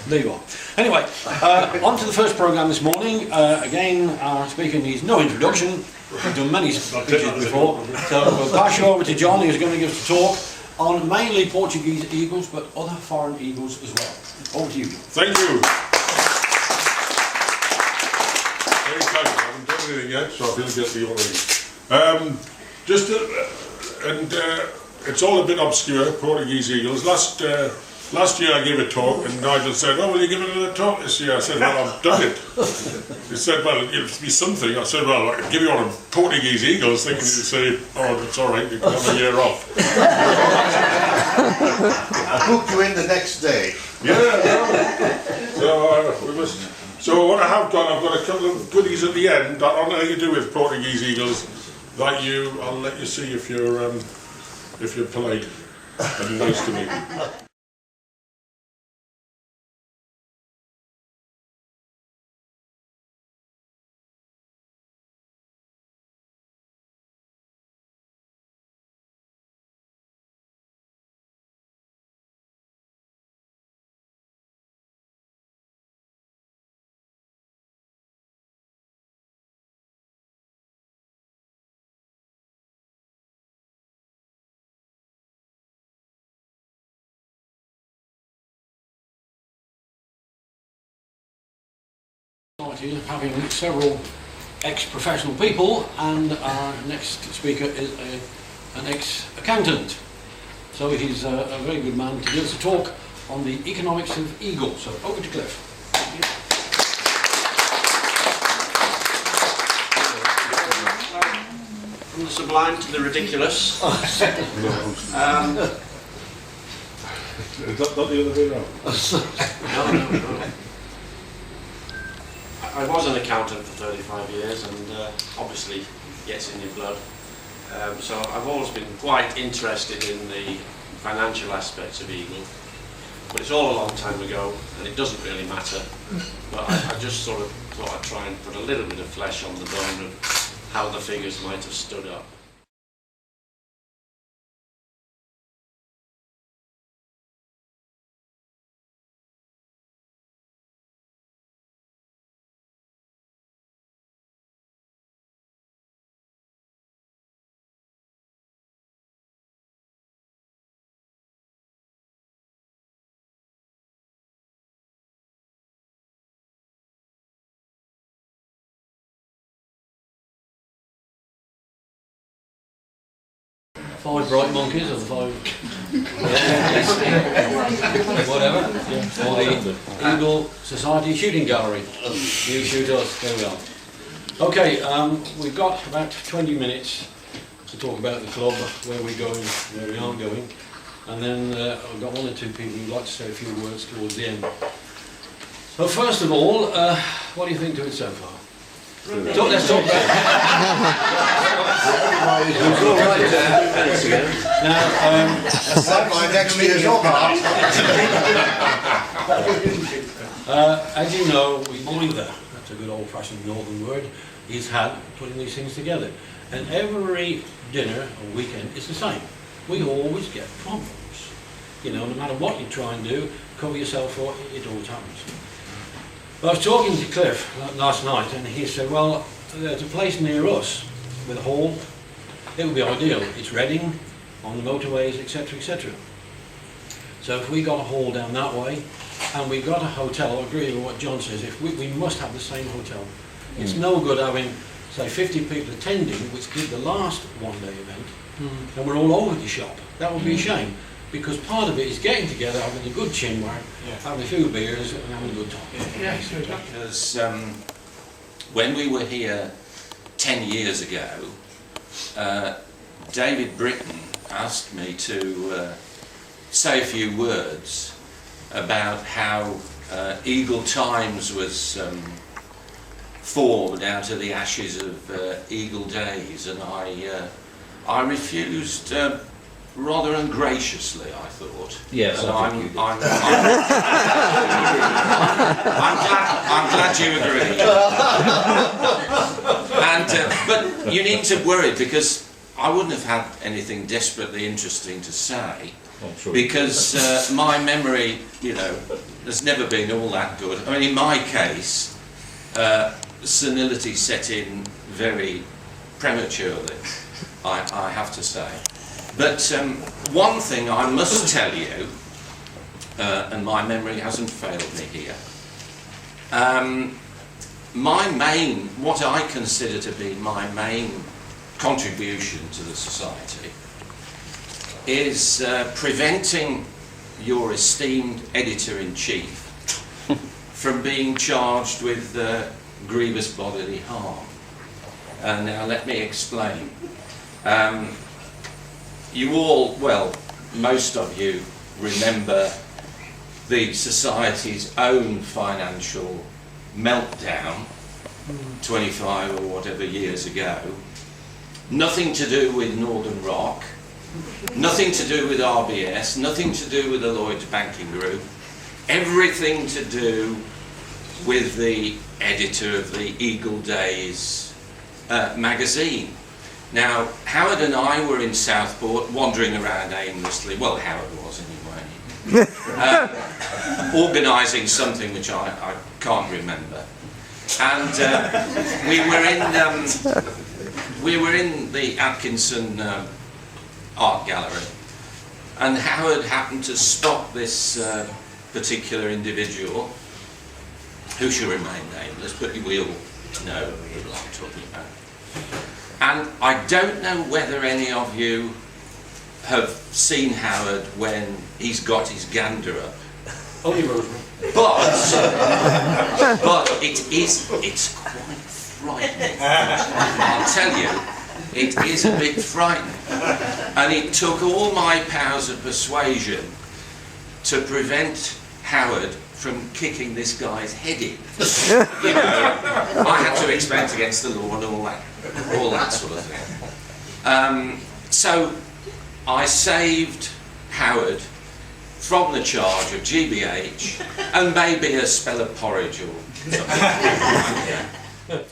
There you are. Anyway, on to the first programme this morning. Again, our speaker needs no introduction. We've done many speeches before. So we'll pass you over to John, who's going to give us a talk on mainly Portuguese eagles, but other foreign eagles as well. Over to you, John. Thank you. Very kind. I haven't done anything yet, so I feel get the honour. It's all a bit obscure, Portuguese eagles. Last year I gave a talk and Nigel said, "Oh, will you give another talk this year?" I said, "Well, I've done it." He said, "Well, it'll be something." I said, "Well, I can give you on Portuguese eagles," thinking he'd say, "Oh, that's all right, you can have a year off." I booked you in the next day. Yeah. So what I have done, I've got a couple of goodies at the end that are nothing to do with Portuguese eagles. I'll let you see if you're polite and nice to me. Having several ex-professional people, and our next speaker is an ex-accountant. So he's a very good man to give us a talk on the economics of eagles. So over to Cliff. From the sublime to the ridiculous. Is that not the other way around? No. I was an accountant for 35 years, and obviously gets in your blood. So I've always been quite interested in the financial aspects of Eagle, but it's all a long time ago, and it doesn't really matter. But I just sort of thought I'd try and put a little bit of flesh on the bone of how the figures might have stood up. Five bright monkeys, or five whatever, or the Eagle Society Shooting Gallery. You shoot us, there we are. Okay, we've got about 20 minutes to talk about the club, where we're going, where we aren't going, and then I've got one or two people who'd like to say a few words towards the end. So first of all, what do you think to it so far? Let's talk about it. Now, That's my next year's offer. as you know, that's a good old-fashioned northern word, is had putting these things together. And every dinner or weekend is the same. We always get problems. You know, no matter what you try and do, cover yourself for it, it always happens. I was talking to Cliff last night, and he said, well, there's a place near us with a hall. It would be ideal. It's Reading, on the motorways, etc., etc. So if we got a hall down that way, and we got a hotel, I agree with what John says, if we must have the same hotel. It's no good having, say, 50 people attending, which did the last one-day event, and we're all over the shop. That would be a shame. Because part of it is getting together, having a good chinwag, having a few beers and having a good time. Because when we were here 10 years ago, David Britton asked me to say a few words about how Eagle Times was formed out of the ashes of Eagle Days, and I refused rather ungraciously, I thought. Yes, I'm glad you agree. And but you need to worry, because I wouldn't have had anything desperately interesting to say, I'm sure. because my memory, you know, has never been all that good. I mean, in my case, senility set in very prematurely, I have to say. But one thing I must tell you, and my memory hasn't failed me here, what I consider to be my main contribution to the society is preventing your esteemed editor-in-chief from being charged with grievous bodily harm. Now let me explain. You all, well, most of you remember the Society's own financial meltdown 25 or whatever years ago. Nothing to do with Northern Rock, nothing to do with RBS, nothing to do with the Lloyds Banking Group, everything to do with the editor of the Eagle Days magazine. Now, Howard and I were in Southport wandering around aimlessly, well, Howard was anyway, organising something which I can't remember. And we were in the Atkinson Art Gallery, and Howard happened to spot this particular individual, who shall remain nameless, but we all know who I'm talking about. And I don't know whether any of you have seen Howard when he's got his gander up. Only Rosemary. But it's quite frightening. I'll tell you, it is a bit frightening. And it took all my powers of persuasion to prevent Howard from kicking this guy's head in. You know, I had to expect against the law and all that sort of thing. So I saved Howard from the charge of GBH and maybe a spell of porridge or something.